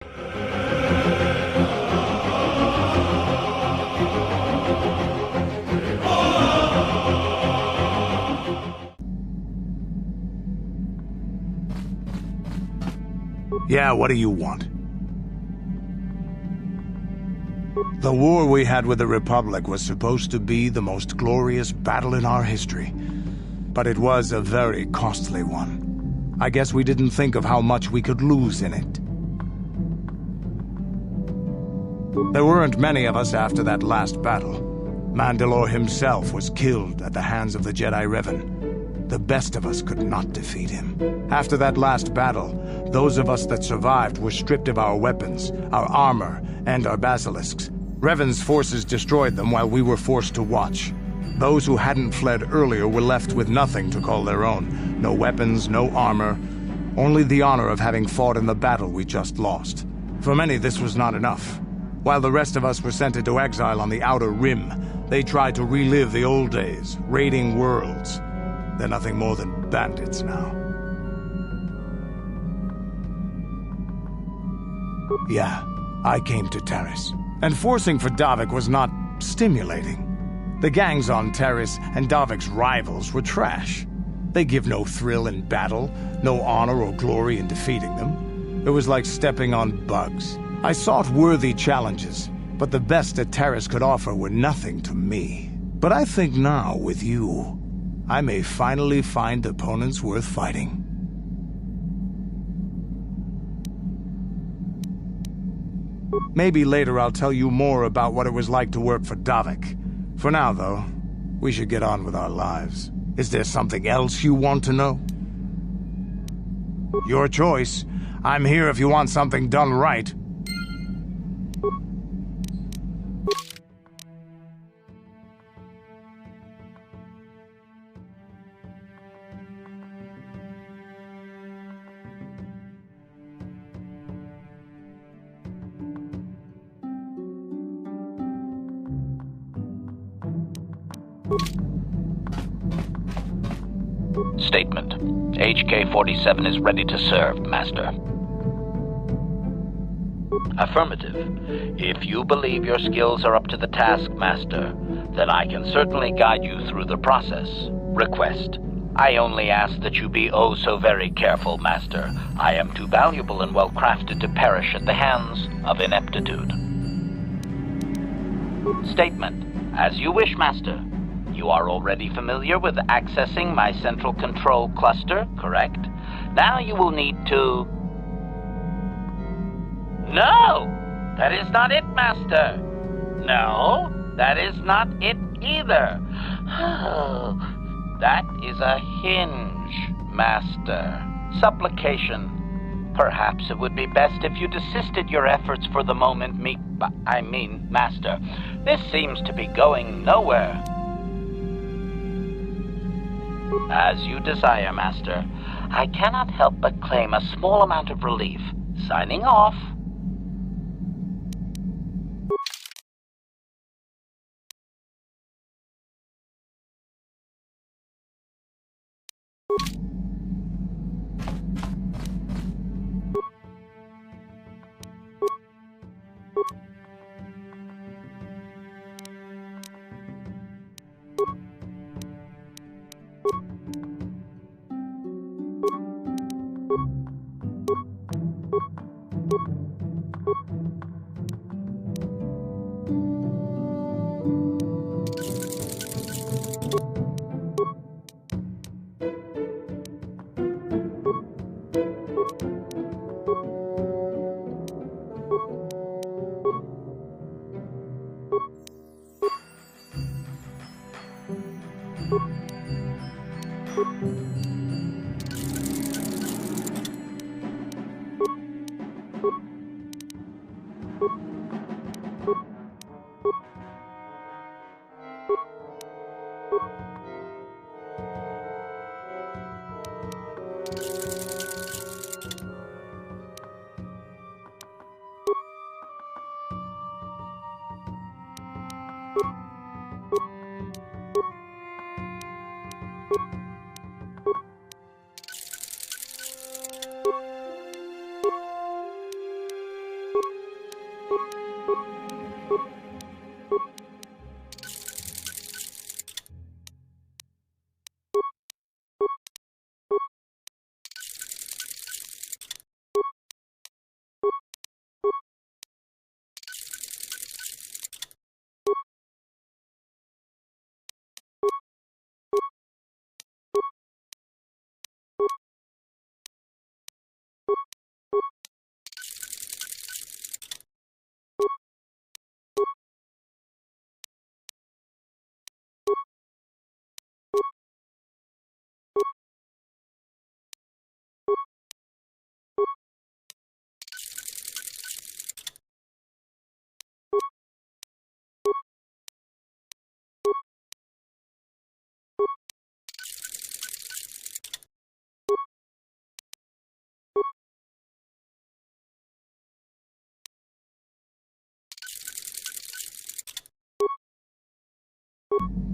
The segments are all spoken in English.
Yeah, what do you want? The war we had with the Republic was supposed to be the most glorious battle in our history. But it was a very costly one. I guess we didn't think of how much we could lose in it. There weren't many of us after that last battle. Mandalore himself was killed at the hands of the Jedi Revan. The best of us could not defeat him. After that last battle, those of us that survived were stripped of our weapons, our armor, and our basilisks. Revan's forces destroyed them while we were forced to watch. Those who hadn't fled earlier were left with nothing to call their own. No weapons, no armor, only the honor of having fought in the battle we just lost. For many, this was not enough. While the rest of us were sent into exile on the Outer Rim, they tried to relive the old days, raiding worlds. They're nothing more than bandits now. Yeah, I came to Taris. And forcing for Davik was not stimulating. The gangs on Taris and Davik's rivals were trash. They give no thrill in battle, no honor or glory in defeating them. It was like stepping on bugs. I sought worthy challenges, but the best that Taris could offer were nothing to me. But I think now, with you, I may finally find opponents worth fighting. Maybe later I'll tell you more about what it was like to work for Davik. For now, though, we should get on with our lives. Is there something else you want to know? Your choice. I'm here if you want something done right. Statement. HK-47 is ready to serve, Master. Affirmative. If you believe your skills are up to the task, Master, then I can certainly guide you through the process. Request. I only ask that you be oh so very careful, Master. I am too valuable and well-crafted to perish at the hands of ineptitude. Statement. As you wish, Master. You are already familiar with accessing my central control cluster, correct? Now you will need to... No! That is not it, Master! No, that is not it either. That is a hinge, Master. Supplication. Perhaps it would be best if you desisted your efforts for the moment, Master. This seems to be going nowhere. As you desire, Master. I cannot help but claim a small amount of relief. Signing off.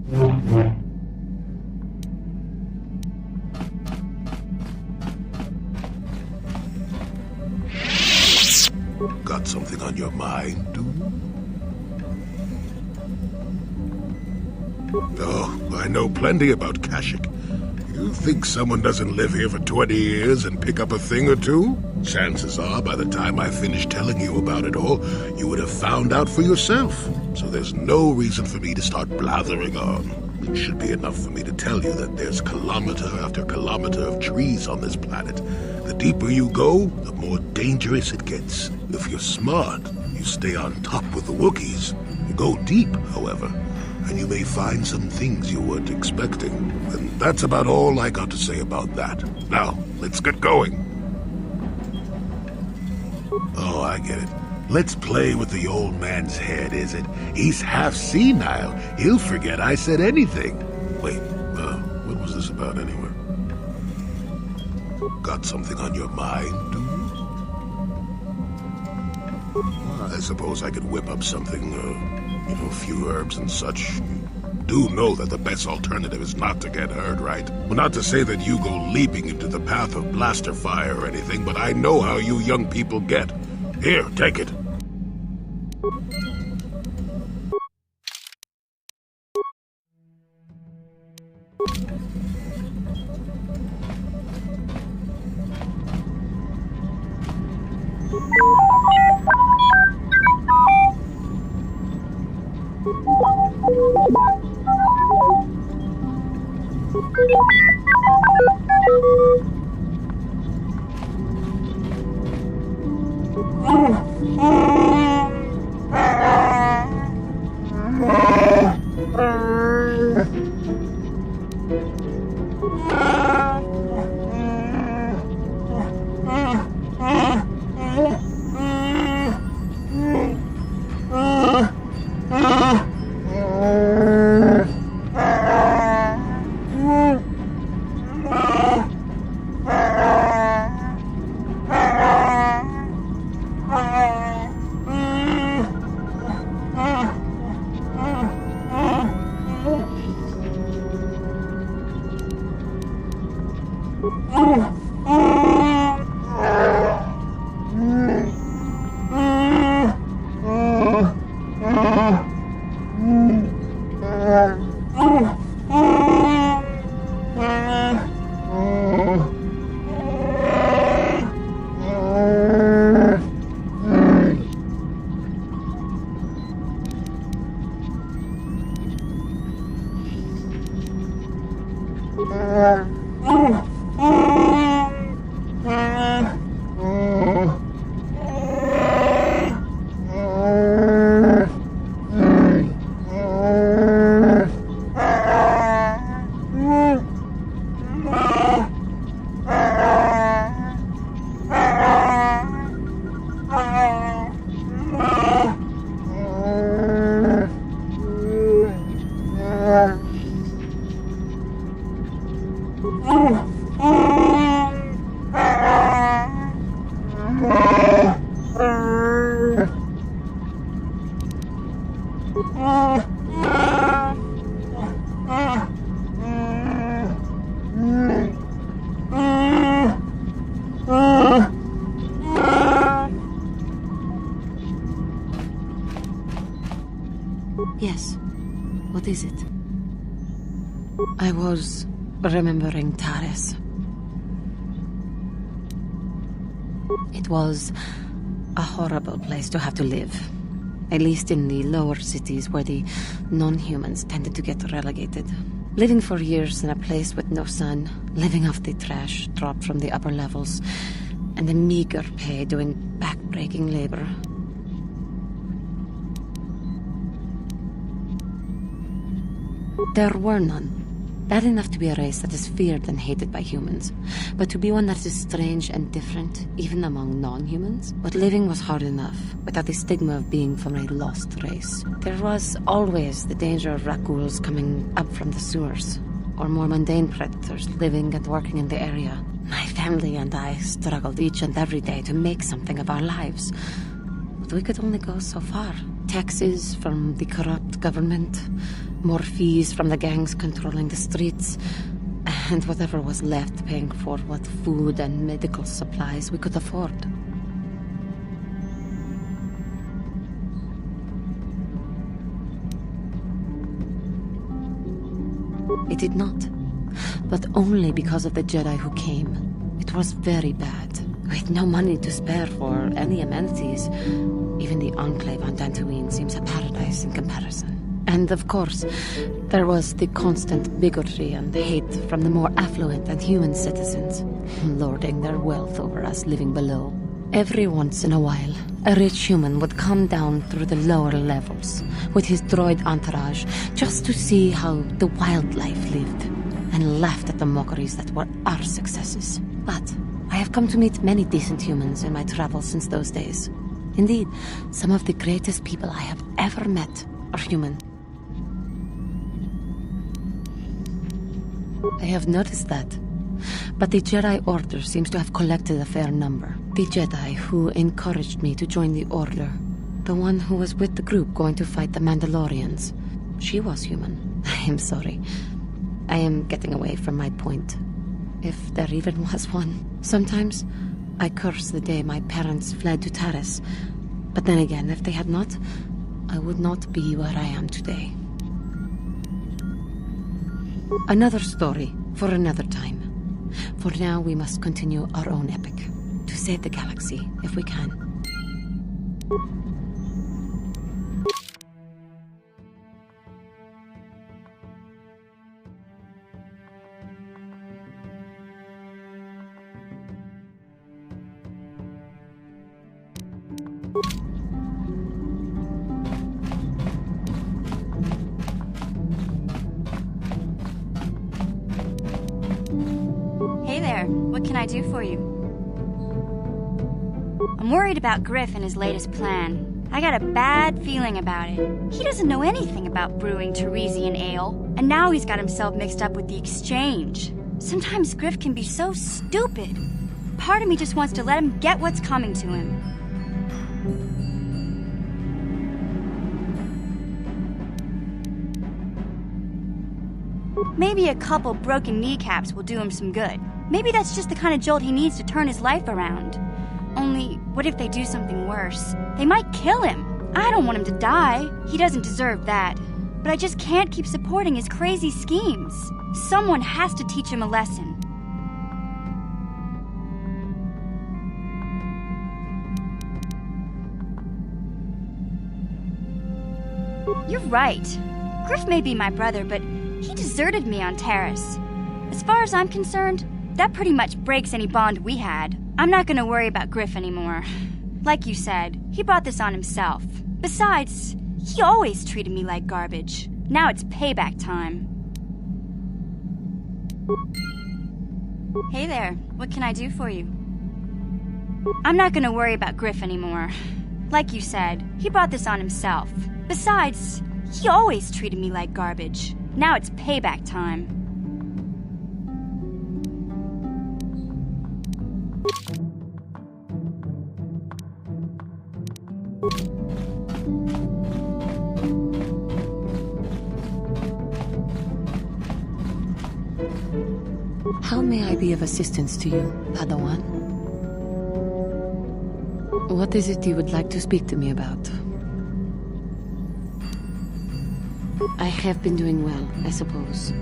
Got something on your mind, dude? Oh, I know plenty about Kashyyyk. You think someone doesn't live here for 20 years and pick up a thing or two? Chances are, by the time I finish telling you about it all, you would have found out for yourself. So there's no reason for me to start blathering on. It should be enough for me to tell you that there's kilometer after kilometer of trees on this planet. The deeper you go, the more dangerous it gets. If you're smart, you stay on top with the Wookiees. You go deep, however, and you may find some things you weren't expecting. And that's about all I got to say about that. Now, let's get going. Oh, I get it. Let's play with the old man's head, is it? He's half senile. He'll forget I said anything. Wait, what was this about anyway? Got something on your mind, dude? I suppose I could whip up something, a few herbs and such. Do know that the best alternative is not to get hurt, right? Well, not to say that you go leaping into the path of blaster fire or anything, but I know how you young people get. Here, take it. Yes. What is it? I was remembering Taris. It was a horrible place to have to live. At least in the lower cities where the non-humans tended to get relegated. Living for years in a place with no sun, living off the trash dropped from the upper levels, and the meager pay doing back-breaking labor. There were none. Bad enough to be a race that is feared and hated by humans, but to be one that is strange and different, even among non-humans? But living was hard enough, without the stigma of being from a lost race. There was always the danger of raccoons coming up from the sewers, or more mundane predators living and working in the area. My family and I struggled each and every day to make something of our lives. But we could only go so far. Taxes from the corrupt government, More fees from the gangs controlling the streets, and whatever was left paying for what food and medical supplies we could afford. It did not, but only because of the Jedi who came. It was very bad. We had no money to spare for any amenities. Even the Enclave on Dantooine seems a paradise in comparison. And of course, there was the constant bigotry and hate from the more affluent and human citizens, lording their wealth over us living below. Every once in a while, a rich human would come down through the lower levels with his droid entourage just to see how the wildlife lived, and laughed at the mockeries that were our successes. But I have come to meet many decent humans in my travels since those days. Indeed, some of the greatest people I have ever met are human. I have noticed that. But the Jedi Order seems to have collected a fair number. The Jedi who encouraged me to join the Order. The one who was with the group going to fight the Mandalorians. She was human. I am sorry. I am getting away from my point. If there even was one. Sometimes I curse the day my parents fled to Taris. But then again, if they had not, I would not be where I am today. Another story for another time. For now, we must continue our own epic. To save the galaxy, if we can. What can I do for you? I'm worried about Griff and his latest plan. I got a bad feeling about it. He doesn't know anything about brewing Teresian ale, and now he's got himself mixed up with the exchange. Sometimes Griff can be so stupid. Part of me just wants to let him get what's coming to him. Maybe a couple broken kneecaps will do him some good. Maybe that's just the kind of jolt he needs to turn his life around. Only, what if they do something worse? They might kill him. I don't want him to die. He doesn't deserve that. But I just can't keep supporting his crazy schemes. Someone has to teach him a lesson. You're right. Griff may be my brother, but he deserted me on Taris. As far as I'm concerned, that pretty much breaks any bond we had. I'm not gonna worry about Griff anymore. Like you said, he brought this on himself. Besides, he always treated me like garbage. Now it's payback time. Hey there, what can I do for you? I'm not gonna worry about Griff anymore. Like you said, he brought this on himself. Besides, he always treated me like garbage. Now it's payback time. How may I be of assistance to you, Padawan? What is it you would like to speak to me about? I have been doing well, I suppose.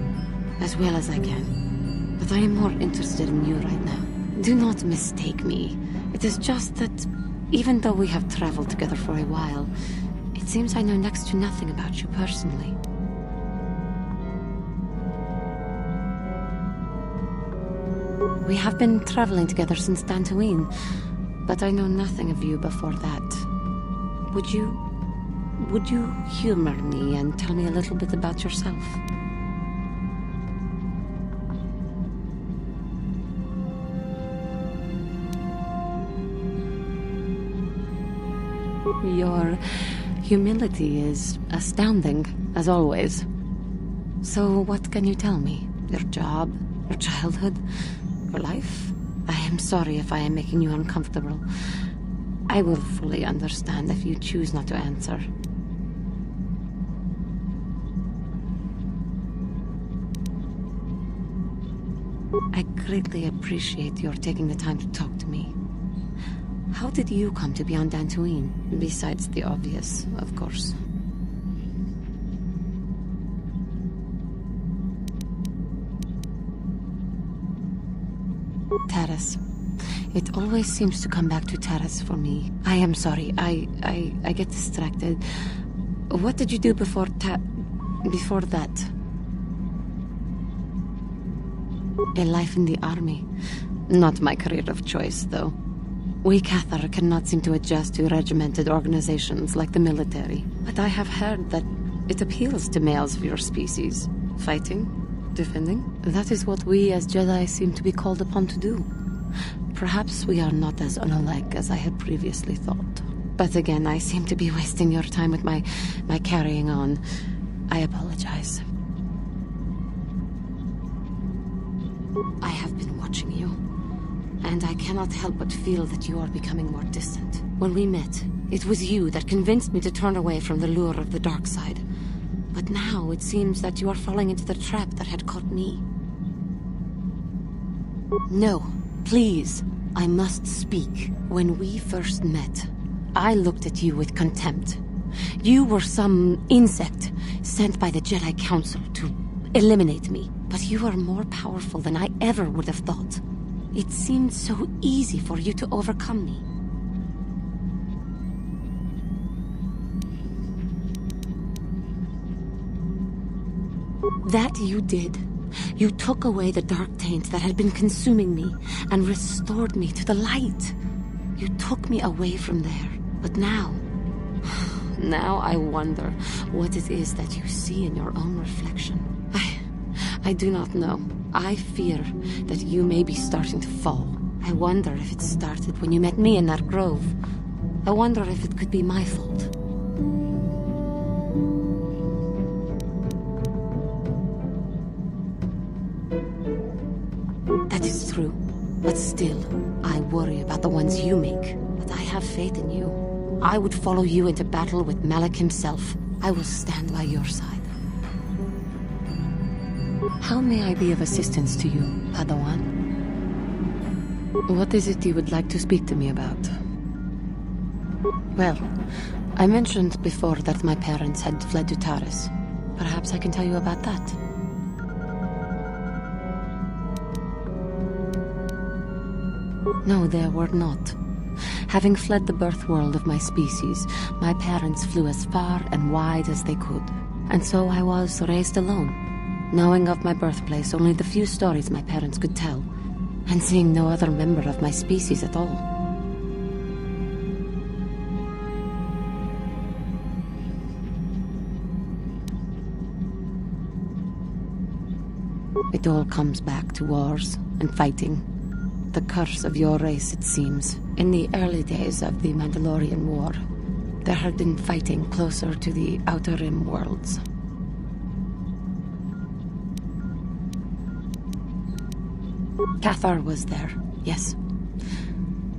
As well as I can. But I am more interested in you right now. Do not mistake me. It is just that, even though we have traveled together for a while, it seems I know next to nothing about you personally. We have been traveling together since Dantooine, but I know nothing of you before that. Would you humor me and tell me a little bit about yourself? Your humility is astounding, as always. So what can you tell me? Your job? Your childhood? Your life? I am sorry if I am making you uncomfortable. I will fully understand if you choose not to answer. I greatly appreciate your taking the time to talk to me. How did you come to be on Dantooine? Besides the obvious, of course. Taris. It always seems to come back to Taris for me. I am sorry. I get distracted. What did you do before that? A life in the army. Not my career of choice, though. We KOTOR cannot seem to adjust to regimented organizations like the military. But I have heard that it appeals to males of your species. Fighting? Defending? That is what we as Jedi seem to be called upon to do. Perhaps we are not as unalike as I had previously thought. But again, I seem to be wasting your time with my carrying on. I apologize. I have been watching you, and I cannot help but feel that you are becoming more distant. When we met, it was you that convinced me to turn away from the lure of the dark side. But now it seems that you are falling into the trap that had caught me. No, please, I must speak. When we first met, I looked at you with contempt. You were some insect sent by the Jedi Council to eliminate me. But you are more powerful than I ever would have thought. It seemed so easy for you to overcome me. That you did. You took away the dark taint that had been consuming me and restored me to the light. You took me away from there. But now I wonder what it is that you see in your own reflection. I do not know. I fear that you may be starting to fall. I wonder if it started when you met me in that grove. I wonder if it could be my fault. That is true. But still, I worry about the ones you make. But I have faith in you. I would follow you into battle with Malak himself. I will stand by your side. How may I be of assistance to you, Padawan? What is it you would like to speak to me about? Well, I mentioned before that my parents had fled to Taris. Perhaps I can tell you about that. No, they were not. Having fled the birth world of my species, my parents flew as far and wide as they could. And so I was raised alone. Knowing of my birthplace only the few stories my parents could tell, and seeing no other member of my species at all. It all comes back to wars and fighting. The curse of your race, it seems. In the early days of the Mandalorian War, there had been fighting closer to the Outer Rim worlds. KOTOR was there, yes.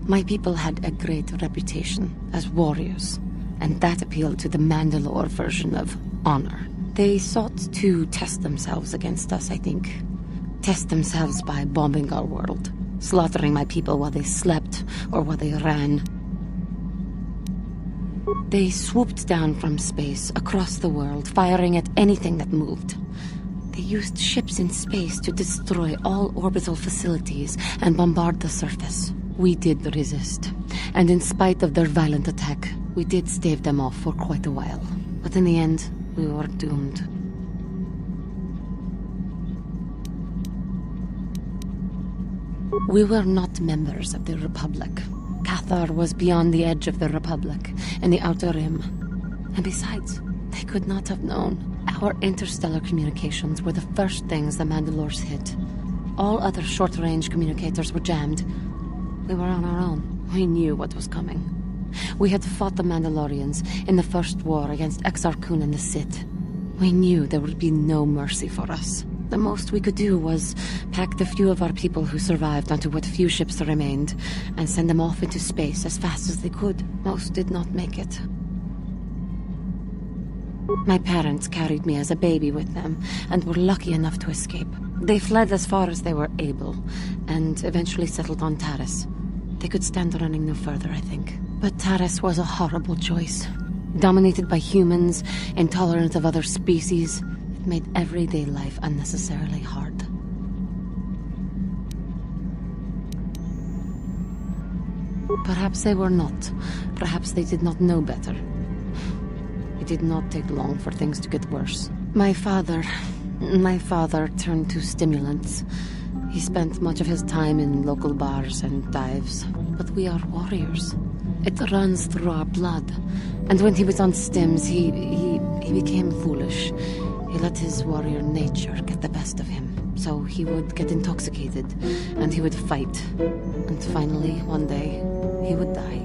My people had a great reputation as warriors, and that appealed to the Mandalore version of honor. They sought to test themselves against us, I think. Test themselves by bombing our world, slaughtering my people while they slept or while they ran. They swooped down from space across the world, firing at anything that moved. They used ships in space to destroy all orbital facilities and bombard the surface. We did resist, and in spite of their violent attack, we did stave them off for quite a while. But in the end, we were doomed. We were not members of the Republic. KOTOR was beyond the edge of the Republic, in the Outer Rim. And besides, they could not have known. Our interstellar communications were the first things the Mandalores hit. All other short-range communicators were jammed. We were on our own. We knew what was coming. We had fought the Mandalorians in the first war against Exar Kun and the Sith. We knew there would be no mercy for us. The most we could do was pack the few of our people who survived onto what few ships remained and send them off into space as fast as they could. Most did not make it. My parents carried me as a baby with them and were lucky enough to escape. They fled as far as they were able, and eventually settled on Taris. They could stand running no further, I think. But Taris was a horrible choice. Dominated by humans, intolerant of other species, it made everyday life unnecessarily hard. Perhaps they were not. Perhaps they did not know better. It did not take long for things to get worse. My father turned to stimulants. He spent much of his time in local bars and dives. But we are warriors. It runs through our blood. And when he was on stims, he became foolish. He let his warrior nature get the best of him. So he would get intoxicated, and he would fight. And finally, one day, he would die.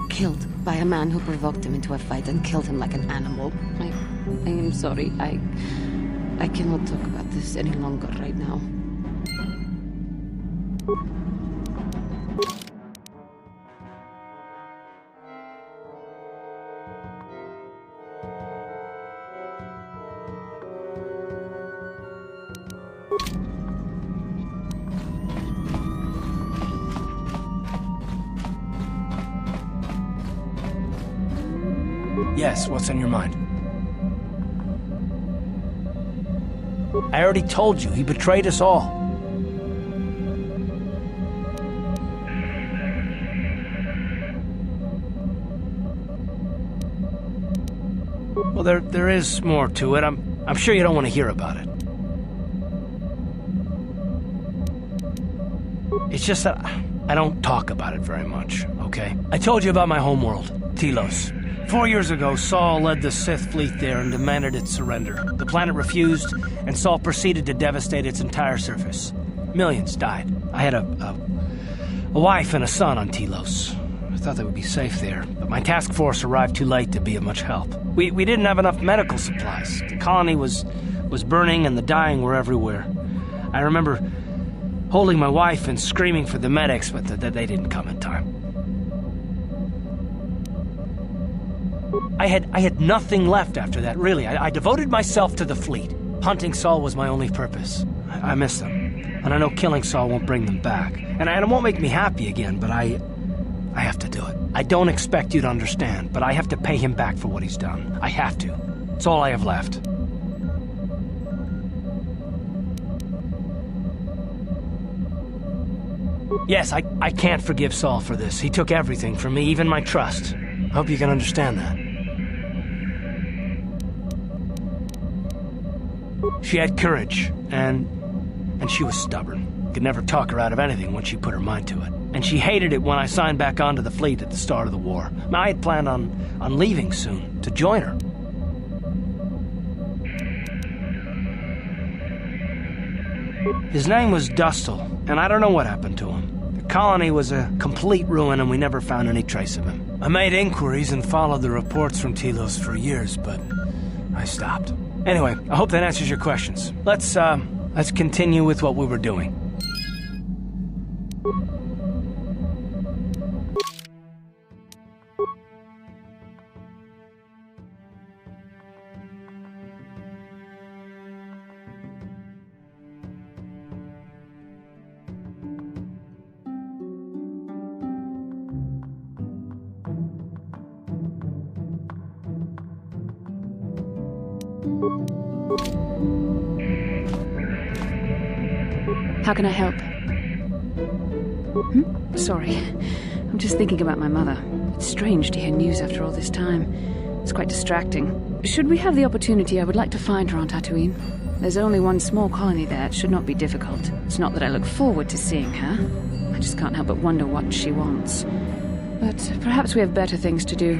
Killed by a man who provoked him into a fight and killed him like an animal. I am sorry. I cannot talk about this any longer right now. Yes, what's on your mind? I already told you, he betrayed us all. Well, there is more to it. I'm sure you don't want to hear about it. It's just that I don't talk about it very much, okay? I told you about my homeworld, Telos. 4 years ago, Saul led the Sith fleet there and demanded its surrender. The planet refused, and Saul proceeded to devastate its entire surface. Millions died. I had a wife and a son on Telos. I thought they would be safe there, but my task force arrived too late to be of much help. We didn't have enough medical supplies. The colony was burning and the dying were everywhere. I remember holding my wife and screaming for the medics, but they didn't come in time. I had nothing left after that, really. I devoted myself to the fleet. Hunting Saul was my only purpose. I miss them. And I know killing Saul won't bring them back. And it won't make me happy again, but I have to do it. I don't expect you to understand, but I have to pay him back for what he's done. I have to. It's all I have left. Yes, I can't forgive Saul for this. He took everything from me, even my trust. I hope you can understand that. She had courage, and she was stubborn. Could never talk her out of anything once she put her mind to it. And she hated it when I signed back onto the fleet at the start of the war. I had planned on leaving soon, to join her. His name was Dustil, and I don't know what happened to him. The colony was a complete ruin, and we never found any trace of him. I made inquiries and followed the reports from Telos for years, but I stopped. Anyway, I hope that answers your questions. Let's continue with what we were doing. How can I help? Sorry. I'm just thinking about my mother. It's strange to hear news after all this time. It's quite distracting. Should we have the opportunity, I would like to find her on Tatooine. There's only one small colony there. It should not be difficult. It's not that I look forward to seeing her. I just can't help but wonder what she wants. But perhaps we have better things to do.